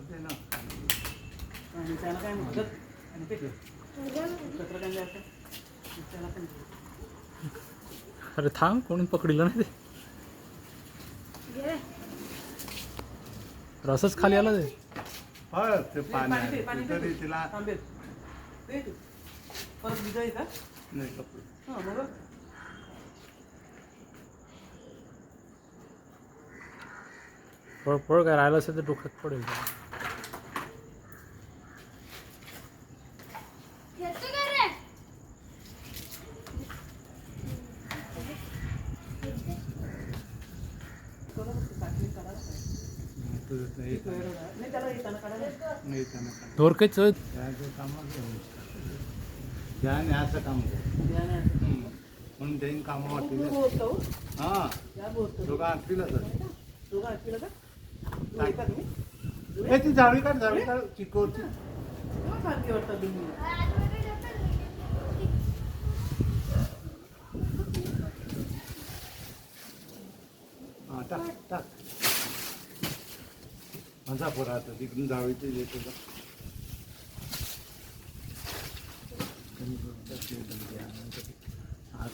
दे ना. आणि त्याला काय म्हणतात आणि ते एकत्र काय द्यायचं त्याला पण अरे थांब, कोणी पकडलं नाही ते. रसच खाली आला ते. फळ ते पाणी पाणी दे, पाणी दे तरी तू. तिला तांबेत दे तू. परत भिजाई का नाही कपडे. हां बरोबर. फळ फळ काय राहिलं असेल तर डोक्यात पडेल. नाही त्याला येताना काढायला नाही त्यांना दोर काही चढ. त्याचं कामच त्याने असं काम म्हणून त्यांनी कामं वाटली हां दोघं आणतीलच हे ती झाडवी काढ चिकोरची हां टाक टाक माझा पोरा आता तिकडून जावीचे येतो का आज